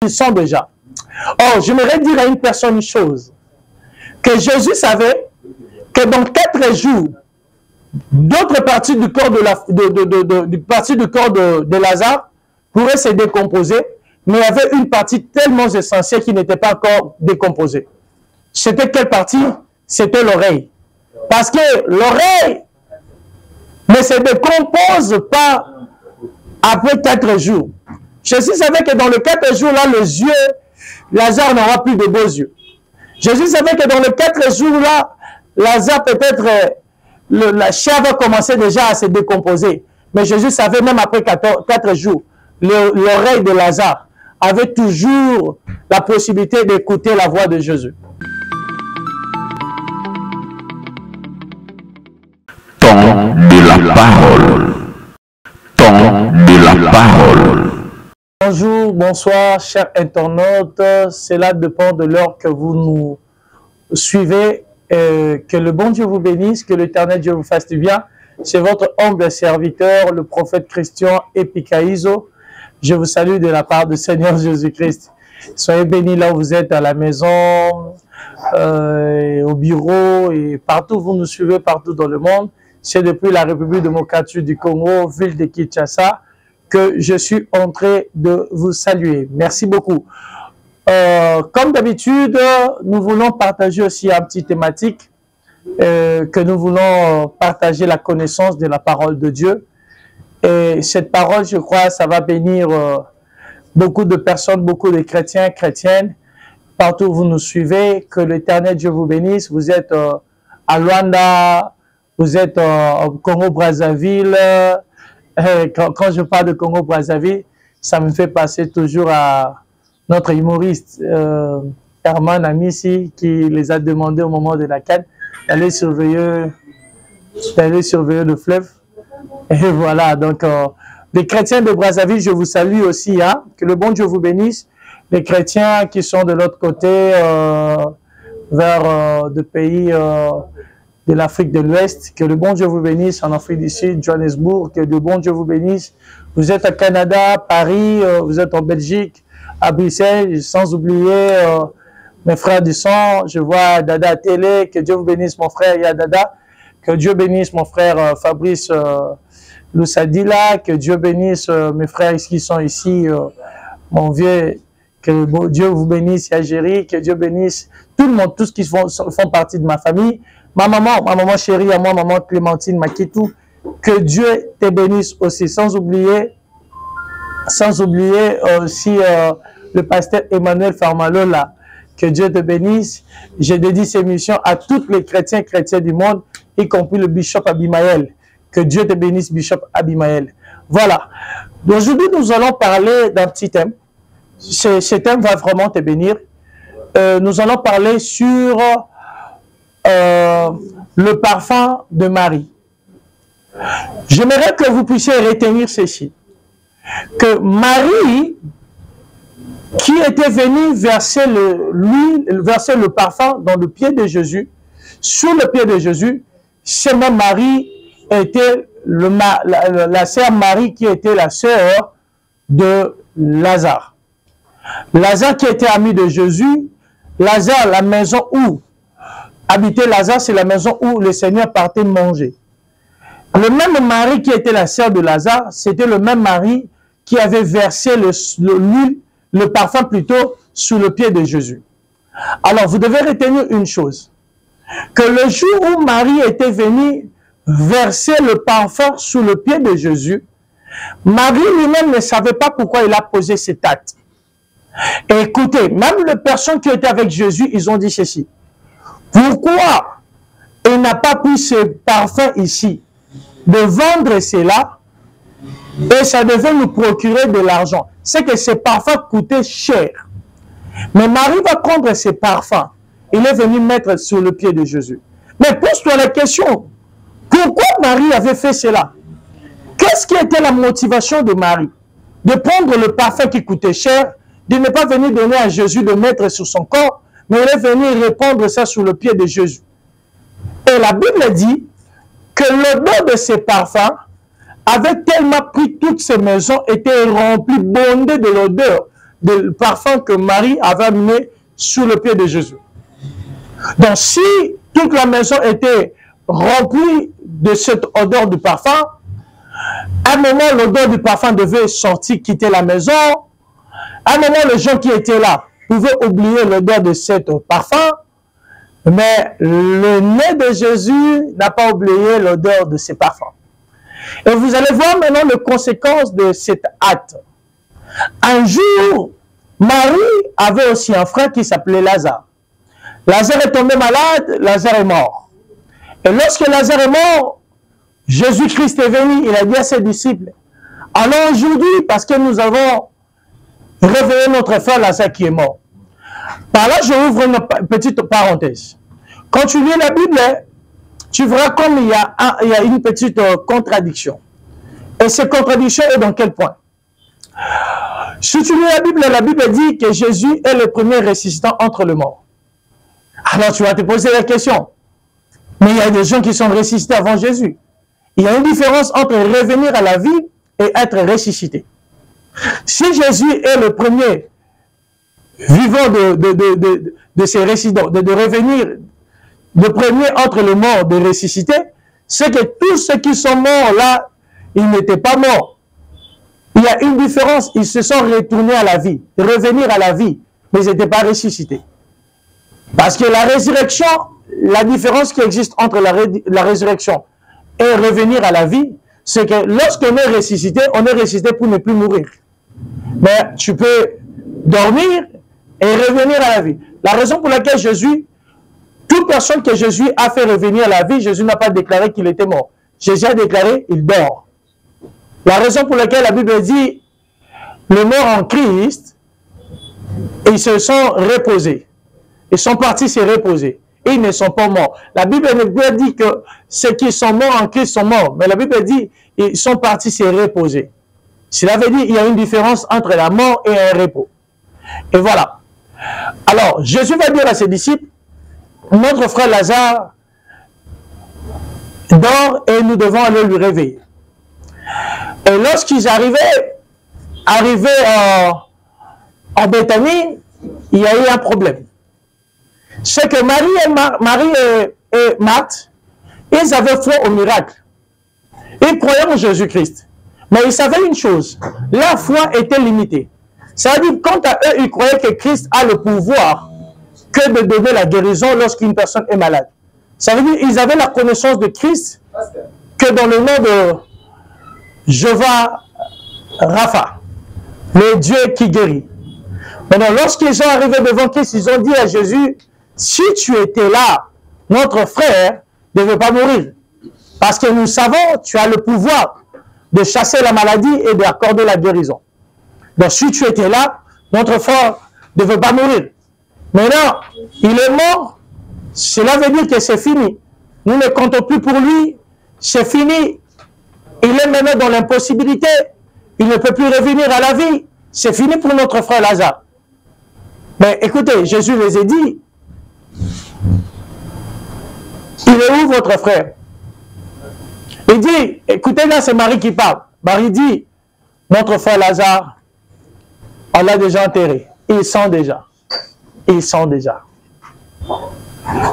qui sont déjà. Or, j'aimerais dire à une personne une chose, que Jésus savait que dans 4 jours, d'autres parties du corps de Lazare pourraient se décomposer, mais il y avait une partie tellement essentielle qui n'était pas encore décomposée. C'était quelle partie? C'était l'oreille. Parce que l'oreille ne se décompose pas après 4 jours. Jésus savait que dans les 4 jours-là, les yeux, Lazare n'aura plus de beaux yeux. Jésus savait que dans les 4 jours-là, Lazare peut-être, la chair va commencer déjà à se décomposer. Mais Jésus savait même après 4 jours, l'oreille de Lazare avait toujours la possibilité d'écouter la voix de Jésus. Temps de la parole. Temps de la parole. Bonjour, bonsoir, chers internautes. Cela dépend de l'heure que vous nous suivez. Que le bon Dieu vous bénisse, que l'Éternel Dieu vous fasse du bien. C'est votre humble serviteur, le prophète Christian Epikaïzo. Je vous salue de la part du Seigneur Jésus-Christ. Soyez bénis là où vous êtes, à la maison, au bureau et partout. Vous nous suivez partout dans le monde. C'est depuis la République démocratique du Congo, ville de Kinshasa, que je suis en train de vous saluer. Merci beaucoup. Comme d'habitude, nous voulons partager aussi un petit thématique, que nous voulons partager la connaissance de la parole de Dieu. Et cette parole, je crois, ça va bénir beaucoup de personnes, beaucoup de chrétiens, chrétiennes, partout où vous nous suivez. Que l'Éternel Dieu vous bénisse. Vous êtes à Luanda, vous êtes au Congo-Brazzaville. Quand je parle de Congo-Brazzaville, ça me fait passer toujours à notre humoriste Herman Amissi, qui les a demandé au moment de la canne d'aller surveiller le fleuve. Et voilà, donc les chrétiens de Brazzaville, je vous salue aussi, hein, que le bon Dieu vous bénisse. Les chrétiens qui sont de l'autre côté, vers des pays de l'Afrique de l'Ouest, que le bon Dieu vous bénisse. En Afrique du Sud, Johannesburg, que le bon Dieu vous bénisse. Vous êtes au Canada, Paris, vous êtes en Belgique, à Bruxelles, sans oublier mes frères du sang. Je vois Dada à télé, que Dieu vous bénisse mon frère Yadada, que Dieu bénisse mon frère Fabrice Loussadila, que Dieu bénisse mes frères qui sont ici, mon vieux, que Dieu vous bénisse Yagéri, que Dieu bénisse tout le monde, tous qui font partie de ma famille, ma maman chérie à moi, maman Clémentine Makitou, que Dieu te bénisse aussi, sans oublier aussi le pasteur Emmanuel Farmalola. Que Dieu te bénisse. Je dédie ces missions à tous les chrétiens du monde, y compris le bishop Abimaël. Que Dieu te bénisse, bishop Abimaël. Voilà. Aujourd'hui, nous allons parler d'un petit thème. Ce thème va vraiment te bénir. Nous allons parler sur le parfum de Marie. J'aimerais que vous puissiez retenir ceci. Que Marie, qui était venue verser le parfum dans le pied de Jésus, sur le pied de Jésus, c'est même Marie était la sœur Marie qui était la sœur de Lazare. Lazare qui était ami de Jésus, Lazare, la maison où habitait Lazare, c'est la maison où le Seigneur partait manger. Le même Marie qui était la sœur de Lazare, c'était le même Marie qui avait versé le parfum plutôt sous le pied de Jésus. Alors, vous devez retenir une chose, que le jour où Marie était venue verser le parfum sous le pied de Jésus, Marie lui-même ne savait pas pourquoi il a posé cet acte. Et écoutez, même les personnes qui étaient avec Jésus, ils ont dit ceci. Pourquoi il n'a pas pris ce parfum ici, de vendre cela, et ça devait nous procurer de l'argent. C'est que ces parfums coûtaient cher. Mais Marie va prendre ces parfums. Il est venu mettre sur le pied de Jésus. Mais pose-toi la question. Pourquoi Marie avait fait cela? Qu'est-ce qui était la motivation de Marie? De prendre le parfum qui coûtait cher, de ne pas venir donner à Jésus de mettre sur son corps, mais elle est venue répandre ça sur le pied de Jésus. Et la Bible dit que l'odeur de ces parfums avait tellement pris toutes ces maisons, était remplie, bondée de l'odeur, du parfum que Marie avait amené sous le pied de Jésus. Donc, si toute la maison était remplie de cette odeur du parfum, à un moment, l'odeur du parfum devait sortir, quitter la maison. À un moment, les gens qui étaient là pouvaient oublier l'odeur de cet parfum, mais le nez de Jésus n'a pas oublié l'odeur de ces parfums. Et vous allez voir maintenant les conséquences de cet acte. Un jour, Marie avait aussi un frère qui s'appelait Lazare. Lazare est tombé malade, Lazare est mort. Et lorsque Lazare est mort, Jésus-Christ est venu, il a dit à ses disciples, allons aujourd'hui parce que nous avons réveillé notre frère Lazare qui est mort. Par là, je ouvre une petite parenthèse. Quand tu lis la Bible, tu verras comme il y a une petite contradiction. Et cette contradiction est dans quel point? Si tu lis la Bible dit que Jésus est le premier ressuscitant entre les morts. Alors tu vas te poser la question. Mais il y a des gens qui sont ressuscités avant Jésus. Il y a une différence entre revenir à la vie et être ressuscité. Si Jésus est le premier vivant de ces ressuscitants, de revenir, le premier entre les morts de ressusciter, c'est que tous ceux qui sont morts là, ils n'étaient pas morts. Il y a une différence, ils se sont retournés à la vie, revenir à la vie, mais ils n'étaient pas ressuscités. Parce que la résurrection, la différence qui existe entre la résurrection et revenir à la vie, c'est que lorsqu'on est ressuscité pour ne plus mourir. Mais tu peux dormir et revenir à la vie. La raison pour laquelle Jésus, toute personne que Jésus a fait revenir à la vie, Jésus n'a pas déclaré qu'il était mort. Jésus a déclaré qu'il dort. La raison pour laquelle la Bible dit les morts en Christ, ils se sont reposés. Ils sont partis se reposer. Ils ne sont pas morts. La Bible ne peut dire que ceux qui sont morts en Christ sont morts. Mais la Bible dit qu'ils sont partis se reposer. Cela veut dire qu'il y a une différence entre la mort et un repos. Et voilà. Alors, Jésus va dire à ses disciples, notre frère Lazare dort et nous devons aller lui réveiller. Et lorsqu'ils arrivaient en Béthanie, il y a eu un problème. C'est que Marie et Marthe, ils avaient foi au miracle. Ils croyaient en Jésus-Christ. Mais ils savaient une chose, la foi était limitée. Ça veut dire, quant à eux, ils croyaient que Christ a le pouvoir que de donner la guérison lorsqu'une personne est malade. Ça veut dire qu'ils avaient la connaissance de Christ que dans le nom de Jéhovah Rapha, le Dieu qui guérit. Maintenant, lorsqu'ils sont arrivés devant Christ, ils ont dit à Jésus, si tu étais là, notre frère ne devait pas mourir. Parce que nous savons, tu as le pouvoir de chasser la maladie et d'accorder la guérison. Donc, si tu étais là, notre frère ne devait pas mourir. Maintenant, il est mort, cela veut dire que c'est fini. Nous ne comptons plus pour lui, c'est fini. Il est maintenant dans l'impossibilité. Il ne peut plus revenir à la vie. C'est fini pour notre frère Lazare. Mais écoutez, Jésus les a dit, il est où votre frère? Il dit, écoutez là, c'est Marie qui parle. Marie dit, notre frère Lazare, on l'a déjà enterré. Ils sont déjà. Ils sont déjà.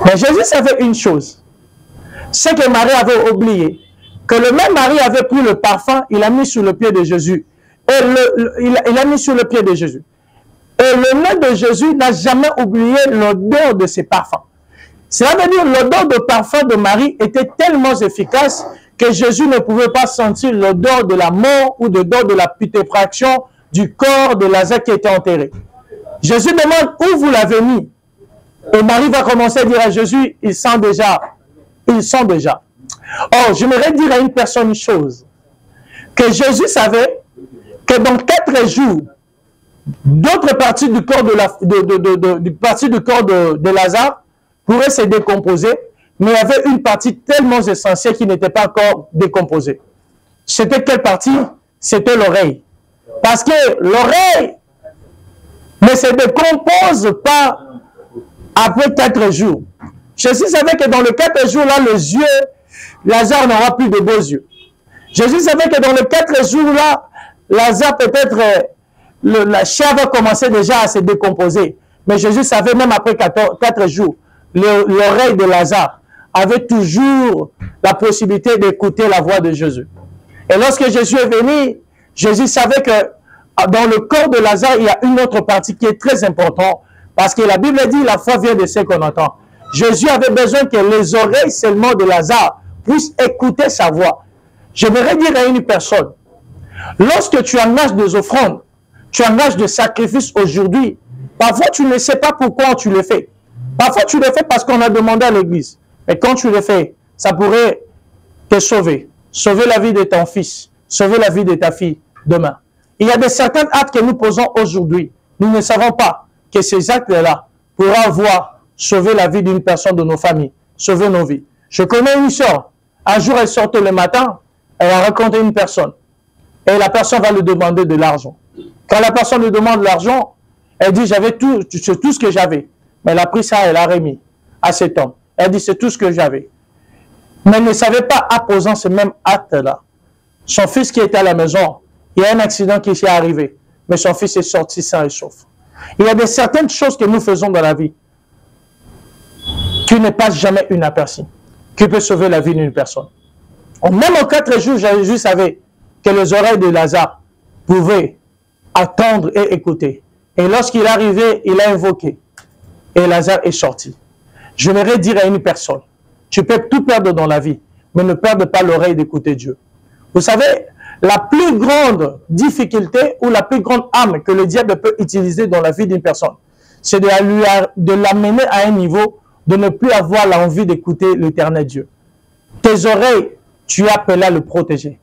Mais Jésus savait une chose. C'est que Marie avait oublié. Que le même Marie avait pris le parfum, il l'a mis sur le pied de Jésus. Et il l'a mis sur le pied de Jésus. Et le nez de Jésus n'a jamais oublié l'odeur de ses parfums. Cela veut dire que l'odeur de parfum de Marie était tellement efficace que Jésus ne pouvait pas sentir l'odeur de la mort ou l'odeur de la putréfaction du corps de Lazare qui était enterré. Jésus demande où vous l'avez mis. Et Marie va commencer à dire à Jésus, ils sont déjà. Ils sont déjà. Or, j'aimerais dire à une personne une chose. Que Jésus savait que dans 4 jours, d'autres parties du corps de Lazare pourraient se décomposer, mais il y avait une partie tellement essentielle qui n'était pas encore décomposée. C'était quelle partie? C'était l'oreille. Parce que l'oreille ne se décompose pas après 4 jours. Jésus savait que dans les 4 jours-là, les yeux, Lazare n'aura plus de beaux yeux. Jésus savait que dans les 4 jours-là, Lazare peut-être la chair va commencer déjà à se décomposer. Mais Jésus savait, même après 4 jours, l'oreille de Lazare avait toujours la possibilité d'écouter la voix de Jésus. Et lorsque Jésus est venu, Jésus savait que dans le corps de Lazare, il y a une autre partie qui est très importante. Parce que la Bible dit, la foi vient de ce qu'on entend. Jésus avait besoin que les oreilles seulement de Lazare puissent écouter sa voix. J'aimerais dire à une personne, lorsque tu engages des offrandes, tu engages des sacrifices aujourd'hui, parfois tu ne sais pas pourquoi tu le fais. Parfois tu le fais parce qu'on a demandé à l'église. Mais quand tu le fais, ça pourrait te sauver. Sauver la vie de ton fils, sauver la vie de ta fille demain. Il y a certains actes que nous posons aujourd'hui. Nous ne savons pas que ces actes-là pourront avoir sauvé la vie d'une personne de nos familles, sauver nos vies. Je connais une soeur. Un jour, elle sortait le matin, elle a rencontré une personne. Et la personne va lui demander de l'argent. Quand la personne lui demande de l'argent, elle dit, j'avais tout ce que j'avais. Mais elle a pris ça, elle a remis à cet homme. Elle dit, c'est tout ce que j'avais. Mais elle ne savait pas, en posant ce même acte-là, son fils qui était à la maison, il y a un accident qui s'est arrivé. Mais son fils est sorti sain et sauf. Il y a certaines choses que nous faisons dans la vie qui ne passent jamais inaperçues, qui peut sauver la vie d'une personne. Même en 4 jours, Jésus savait que les oreilles de Lazare pouvaient attendre et écouter. Et lorsqu'il est arrivé, il a invoqué. Et Lazare est sorti. Je voudrais dire à une personne, tu peux tout perdre dans la vie, mais ne perdre pas l'oreille d'écouter Dieu. Vous savez, la plus grande difficulté ou la plus grande arme que le diable peut utiliser dans la vie d'une personne, c'est de l'amener à un niveau de ne plus avoir l'envie d'écouter l'éternel Dieu. Tes oreilles, tu es appelé à le protéger.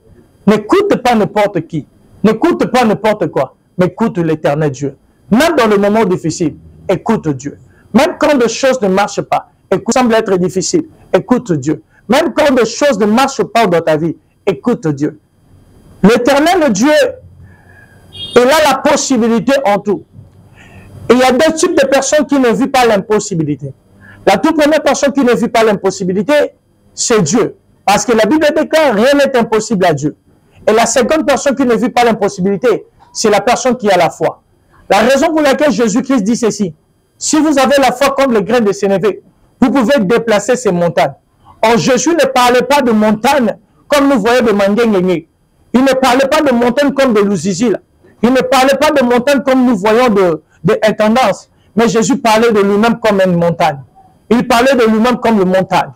N'écoute pas n'importe qui. N'écoute pas n'importe quoi. Mais écoute l'éternel Dieu. Même dans le moment difficile, écoute Dieu. Même quand des choses ne marchent pas, écoute, semble être difficile, écoute Dieu. Même quand des choses ne marchent pas dans ta vie, écoute Dieu. L'éternel Dieu, il a la possibilité en tout. Et il y a 2 types de personnes qui ne vivent pas l'impossibilité. La toute première personne qui ne vit pas l'impossibilité, c'est Dieu. Parce que la Bible déclare, rien n'est impossible à Dieu. Et la seconde personne qui ne vit pas l'impossibilité, c'est la personne qui a la foi. La raison pour laquelle Jésus-Christ dit ceci, si vous avez la foi comme le grain de sénévé, vous pouvez déplacer ces montagnes. Or, Jésus ne parlait pas de montagnes comme nous voyons de Manguengengé. Il ne parlait pas de montagnes comme de Lusizil. Il ne parlait pas de montagnes comme nous voyons de Intendance. Mais Jésus parlait de lui-même comme une montagne. Il parlait de lui-même comme une montagne.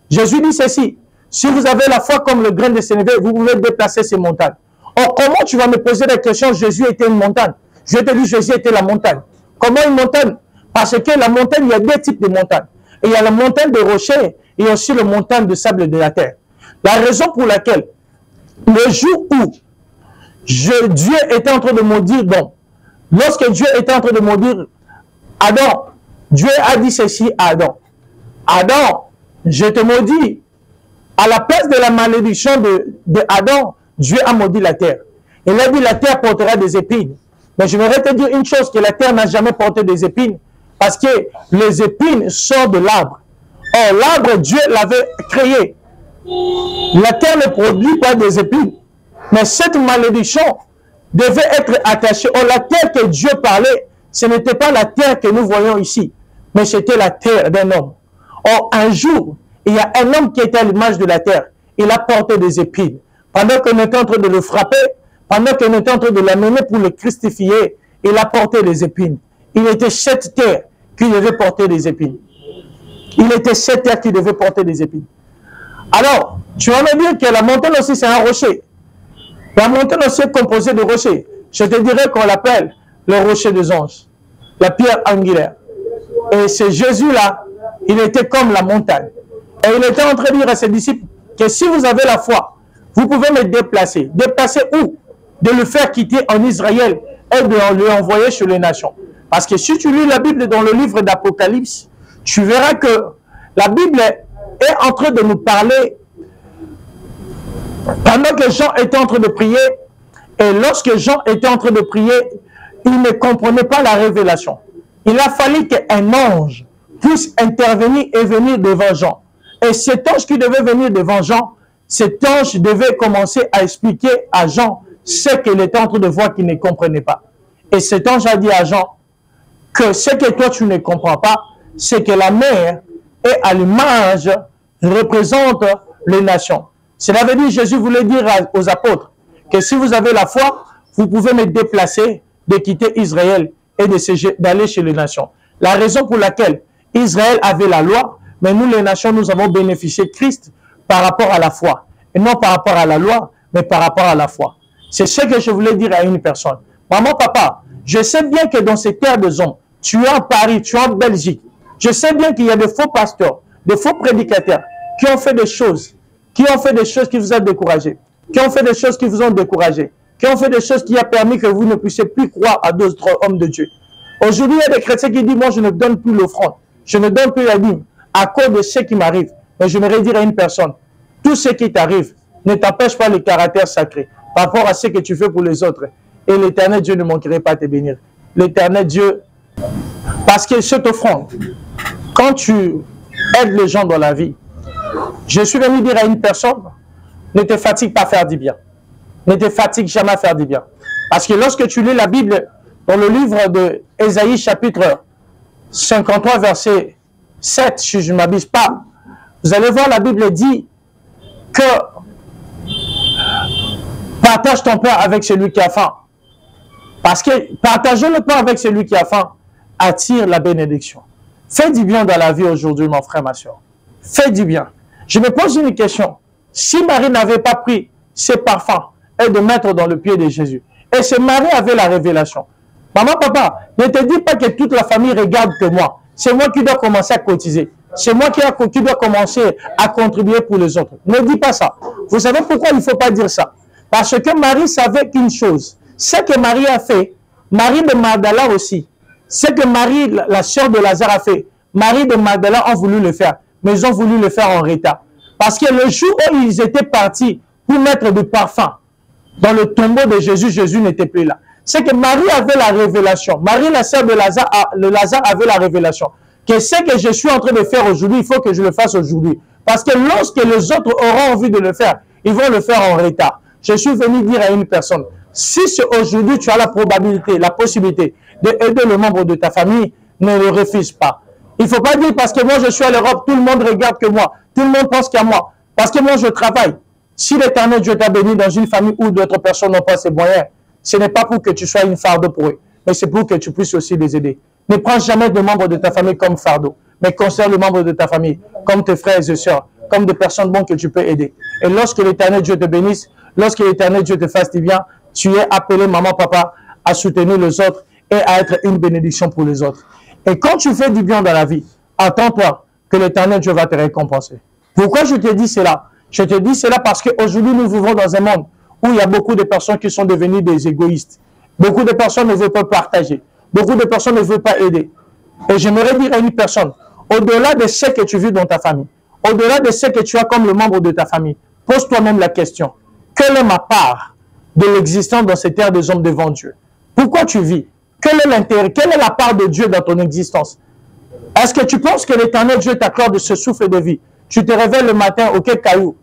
Jésus dit ceci, si vous avez la foi comme le grain de sénévé, vous pouvez déplacer ces montagnes. Or, comment tu vas me poser la question, Jésus était une montagne? Je te dis, Jésus était la montagne. Comment une montagne? Parce que la montagne, il y a 2 types de montagnes. Et il y a la montagne de rochers et aussi la montagne de sable de la terre. La raison pour laquelle, le jour où Dieu était en train de maudire, donc, lorsque Dieu était en train de maudire Adam, Dieu a dit ceci à Adam. Adam, je te maudis. À la place de la malédiction de Adam, Dieu a maudit la terre. Il a dit la terre portera des épines. Mais je voudrais te dire une chose, que la terre n'a jamais porté des épines. Parce que les épines sortent de l'arbre. Or, l'arbre, Dieu l'avait créé. La terre ne produit pas des épines. Mais cette malédiction devait être attachée. Or, la terre que Dieu parlait, ce n'était pas la terre que nous voyons ici. Mais c'était la terre d'un homme. Or, un jour, il y a un homme qui était à l'image de la terre. Il a porté des épines. Pendant qu'on était en train de le frapper, pendant qu'on était en train de l'amener pour le christifier, il a porté des épines. Il était cette terre qui devait porter des épines. Il était cette terre qui devait porter des épines. Alors, tu vas me dire que la montagne aussi, c'est un rocher. La montagne aussi est composée de rochers. Je te dirais qu'on l'appelle le rocher des anges, la pierre angulaire. Et ce Jésus-là, il était comme la montagne. Et il était en train de dire à ses disciples que si vous avez la foi, vous pouvez me déplacer. Déplacer où? De le faire quitter en Israël et de le envoyer sur les nations. Parce que si tu lis la Bible dans le livre d'Apocalypse, tu verras que la Bible est en train de nous parler pendant que Jean était en train de prier. Et lorsque Jean était en train de prier, il ne comprenait pas la révélation. Il a fallu qu'un ange puisse intervenir et venir devant Jean. Et cet ange qui devait venir devant Jean, cet ange devait commencer à expliquer à Jean ce qu'il était en train de voir qu'il ne comprenait pas. Et cet ange a dit à Jean que ce que toi tu ne comprends pas, c'est que la mer est à l'image, représente les nations. Cela veut dire, Jésus voulait dire aux apôtres que si vous avez la foi, vous pouvez me déplacer, de quitter Israël et d'aller chez les nations. La raison pour laquelle Israël avait la loi, mais nous les nations, nous avons bénéficié de Christ par rapport à la foi. Et non par rapport à la loi, mais par rapport à la foi. C'est ce que je voulais dire à une personne. Maman, papa, je sais bien que dans ces terres de hommes, tu es en Paris, tu es en Belgique. Je sais bien qu'il y a de faux pasteurs, de faux prédicateurs qui ont fait des choses, qui vous ont découragé, qui ont fait des choses qui vous ont découragé, qui ont fait des choses qui ont permis que vous ne puissiez plus croire à d'autres hommes de Dieu. Aujourd'hui, il y a des chrétiens qui disent, moi, je ne donne plus l'offrande, je ne donne plus la dîme à cause de ce qui m'arrive. Mais je voudrais dire à une personne, tout ce qui t'arrive ne t'empêche pas le caractère sacré par rapport à ce que tu fais pour les autres. Et l'Éternel Dieu ne manquerait pas de te bénir. L'Éternel Dieu, parce que cette offrande, quand tu aides les gens dans la vie, je suis venu dire à une personne, ne te fatigue pas à faire du bien. Ne te fatigue jamais à faire du bien. Parce que lorsque tu lis la Bible, dans le livre de Ésaïe, chapitre 53, verset 7, si je ne m'abuse pas, vous allez voir, la Bible dit que partage ton pain avec celui qui a faim. Parce que partager le pain avec celui qui a faim attire la bénédiction. Fais du bien dans la vie aujourd'hui, mon frère, ma soeur. Fais du bien. Je me pose une question. Si Marie n'avait pas pris ses parfums et de mettre dans le pied de Jésus, et ce Marie avait la révélation. Maman, papa, ne te dis pas que toute la famille regarde que moi. C'est moi qui dois commencer à cotiser. C'est moi qui dois commencer à contribuer pour les autres. Ne dis pas ça. Vous savez pourquoi il ne faut pas dire ça? Parce que Marie savait qu'une chose. Ce que Marie a fait, Marie de Magdala aussi, ce que Marie, la sœur de Lazare, a fait, Marie de Magdala ont voulu le faire, mais ils ont voulu le faire en retard. Parce que le jour où ils étaient partis pour mettre du parfum dans le tombeau de Jésus, Jésus n'était plus là. C'est que Marie avait la révélation. Marie, la sœur de Lazare, Lazare avait la révélation. Que ce que je suis en train de faire aujourd'hui, il faut que je le fasse aujourd'hui. Parce que lorsque les autres auront envie de le faire, ils vont le faire en retard. Je suis venu dire à une personne, si aujourd'hui tu as la probabilité, la possibilité d'aider le membre de ta famille, ne le refuse pas. Il ne faut pas dire parce que moi je suis à l'Europe, tout le monde regarde que moi, tout le monde pense qu'à moi. Parce que moi je travaille. Si l'Éternel Dieu t'a béni dans une famille où d'autres personnes n'ont pas ces moyens, ce n'est pas pour que tu sois une fardeau pour eux, mais c'est pour que tu puisses aussi les aider. Ne prends jamais de membres de ta famille comme fardeau, mais considère les membres de ta famille comme tes frères et sœurs, comme des personnes bonnes que tu peux aider. Et lorsque l'Éternel Dieu te bénisse, lorsque l'Éternel Dieu te fasse du bien, tu es appelé, maman, papa, à soutenir les autres et à être une bénédiction pour les autres. Et quand tu fais du bien dans la vie, attends-toi que l'Éternel Dieu va te récompenser. Pourquoi je te dis cela? Je te dis cela parce qu'aujourd'hui, nous vivons dans un monde où il y a beaucoup de personnes qui sont devenues des égoïstes. Beaucoup de personnes ne veulent pas partager. Beaucoup de personnes ne veulent pas aider. Et j'aimerais dire à une personne, au-delà de ce que tu vis dans ta famille, au-delà de ce que tu as comme le membre de ta famille, pose toi-même la question. Quelle est ma part de l'existence dans cette terre des hommes devant Dieu? Pourquoi tu vis? Quel est l'intérêt? Quelle est la part de Dieu dans ton existence? Est-ce que tu penses que l'Éternel Dieu t'accorde ce souffle de vie? Tu te réveilles le matin au quai caillou.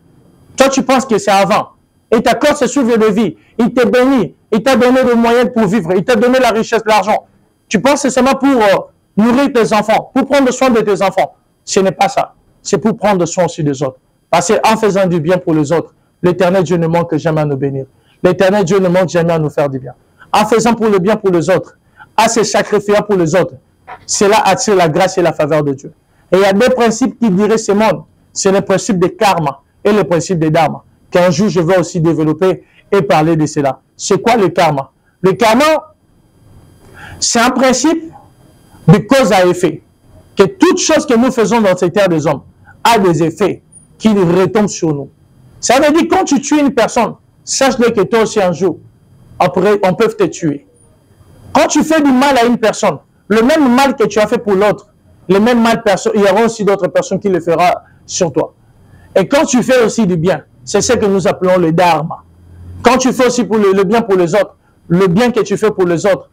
Toi, tu penses que c'est avant. Il t'accorde ce souffle de vie. Il te bénit. Il t'a donné les moyens pour vivre. Il t'a donné la richesse, l'argent. Tu penses que c'est seulement pour nourrir tes enfants, pour prendre soin de tes enfants. Ce n'est pas ça. C'est pour prendre soin aussi des autres. Parce qu'en faisant du bien pour les autres, l'Éternel Dieu ne manque jamais à nous bénir. L'Éternel Dieu ne manque jamais à nous faire du bien. En faisant pour le bien pour les autres, à se sacrifier pour les autres, cela attire la grâce et la faveur de Dieu. Et il y a deux principes qui diraient ce monde. C'est le principe de karma et le principe de dharma. Qu'un jour, je vais aussi développer et parler de cela. C'est quoi le karma? Le karma, c'est un principe de cause à effet. Que toute chose que nous faisons dans cette terre des hommes a des effets qui retombent sur nous. Ça veut dire que quand tu tues une personne, sache-le que toi aussi un jour, on peut te tuer. Quand tu fais du mal à une personne, le même mal que tu as fait pour l'autre, le même mal, il y aura aussi d'autres personnes qui le feront sur toi. Et quand tu fais aussi du bien, c'est ce que nous appelons le dharma. Quand tu fais aussi pour le bien pour les autres, le bien que tu fais pour les autres,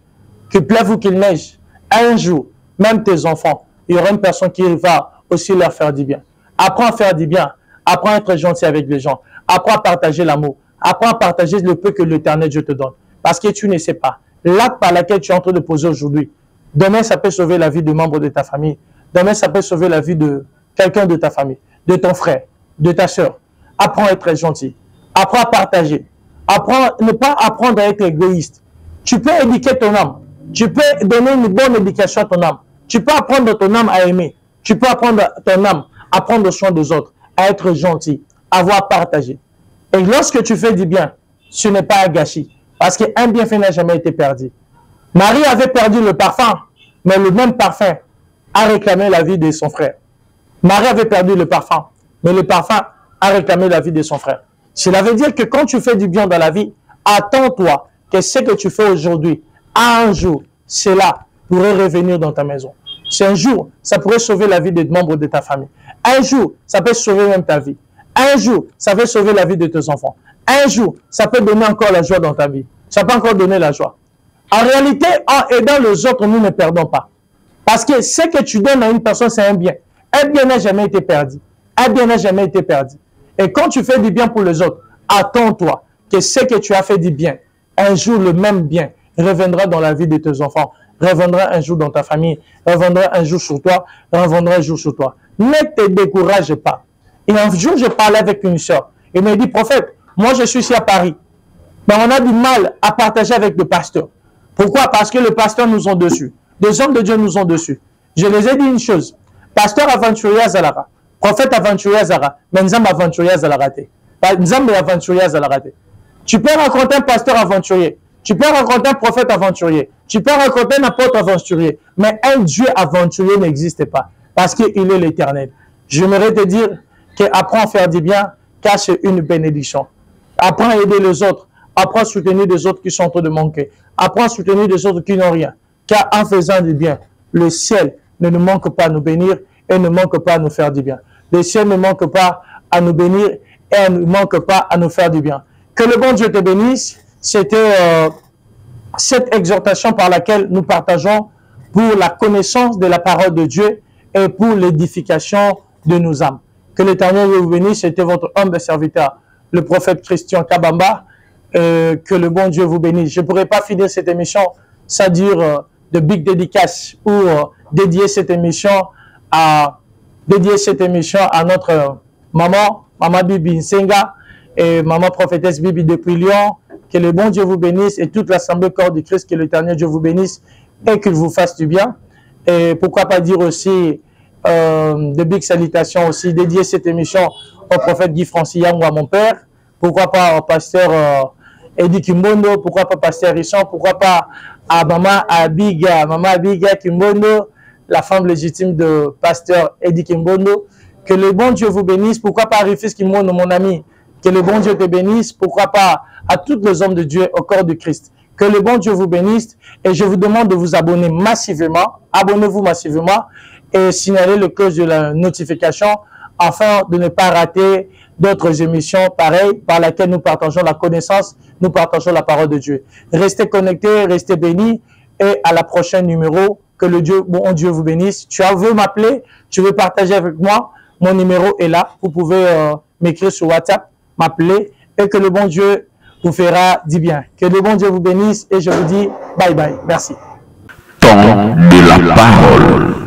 qu'il pleuve ou qu'il neige, un jour, même tes enfants, il y aura une personne qui va aussi leur faire du bien. Apprends à faire du bien, apprends à être gentil avec les gens, apprends à partager l'amour, apprends à partager le peu que l'Éternel Dieu te donne. Parce que tu ne sais pas l'acte par lequel tu es en train de poser aujourd'hui, demain, ça peut sauver la vie de membres de ta famille. Demain, ça peut sauver la vie de quelqu'un de ta famille, de ton frère, de ta soeur. Apprends à être gentil. Apprends à partager. Apprends, ne pas apprendre à être égoïste. Tu peux éduquer ton âme. Tu peux donner une bonne éducation à ton âme. Tu peux apprendre ton âme à aimer. Tu peux apprendre ton âme à prendre soin des autres, à être gentil, à avoir partagé. Et lorsque tu fais du bien, ce n'est pas un gâchis. Parce qu'un bienfait n'a jamais été perdu. Marie avait perdu le parfum, mais le même parfum a réclamé la vie de son frère. Marie avait perdu le parfum, mais le parfum a réclamé la vie de son frère. Cela veut dire que quand tu fais du bien dans la vie, attends-toi que ce que tu fais aujourd'hui, un jour, cela pourrait revenir dans ta maison. C'est un jour, ça pourrait sauver la vie des membres de ta famille. Un jour, ça peut sauver même ta vie. Un jour, ça peut sauver la vie de tes enfants. Un jour, ça peut donner encore la joie dans ta vie. Ça peut encore donner la joie. En réalité, en aidant les autres, nous ne perdons pas. Parce que ce que tu donnes à une personne, c'est un bien. Un bien n'a jamais été perdu. Un bien n'a jamais été perdu. Et quand tu fais du bien pour les autres, attends-toi que ce que tu as fait du bien, un jour le même bien reviendra dans la vie de tes enfants, reviendra un jour dans ta famille, reviendra un jour sur toi, reviendra un jour sur toi. Ne te décourage pas. Et un jour, je parlais avec une soeur. Elle m'a dit, prophète, moi je suis ici à Paris. Mais on a du mal à partager avec le pasteur. Pourquoi? Parce que le pasteur nous ont dessus. Des hommes de Dieu nous ont dessus. Je les ai dit une chose. Pasteur aventurier Zalara. Prophète aventurier Zara. Mais Nzambe aventurier Zalara. Nzambe aventurier Zalara. Tu peux rencontrer un pasteur aventurier. Tu peux rencontrer un prophète aventurier. Tu peux rencontrer un apôtre aventurier. Mais un Dieu aventurier n'existe pas. Parce qu'il est l'éternel. J'aimerais te dire qu'apprends à faire du bien, car c'est une bénédiction. Apprends à aider les autres. Apprends à soutenir des autres qui sont en train de manquer. Apprends à soutenir des autres qui n'ont rien. Car en faisant du bien, le ciel ne nous manque pas à nous bénir et ne manque pas à nous faire du bien. Le ciel ne manque pas à nous bénir et ne manque pas à nous faire du bien. Que le bon Dieu te bénisse. C'était cette exhortation par laquelle nous partageons pour la connaissance de la parole de Dieu et pour l'édification de nos âmes. Que l'Éternel vous bénisse. C'était votre humble serviteur, le prophète Christian Kabamba. Que le bon Dieu vous bénisse. Je ne pourrais pas finir cette émission sans dire de big dédicace ou dédier cette émission à notre maman Bibi Nsenga et maman prophétesse Bibi depuis Lyon. Que le bon Dieu vous bénisse et toute l'assemblée corps du Christ, que l'Éternel Dieu vous bénisse et qu'il vous fasse du bien. Et pourquoi pas dire aussi de big salutations aussi, dédier cette émission au prophète Guy Francillon ou à mon père. Pourquoi pas au pasteur Eddie Kimbondo, pourquoi pas pasteur Richard, pourquoi pas à maman Abiga Kimbondo, la femme légitime de pasteur Eddie Kimbondo. Que le bon Dieu vous bénisse. Pourquoi pas Rifus Kimbondo, mon ami. Que le bon Dieu te bénisse. Pourquoi pas à tous les hommes de Dieu au corps de Christ. Que le bon Dieu vous bénisse. Et je vous demande de vous abonner massivement. Abonnez-vous massivement et signalez le cloche de la notification afin de ne pas rater d'autres émissions pareilles par lesquelles nous partageons la connaissance, nous partageons la parole de Dieu. Restez connectés, restez bénis et à la prochaine numéro. Que le bon Dieu vous bénisse. Tu veux m'appeler, tu veux partager avec moi, mon numéro est là. Vous pouvez m'écrire sur WhatsApp, m'appeler et que le bon Dieu vous fera du bien. Que le bon Dieu vous bénisse et je vous dis bye bye. Merci. Temps de la parole.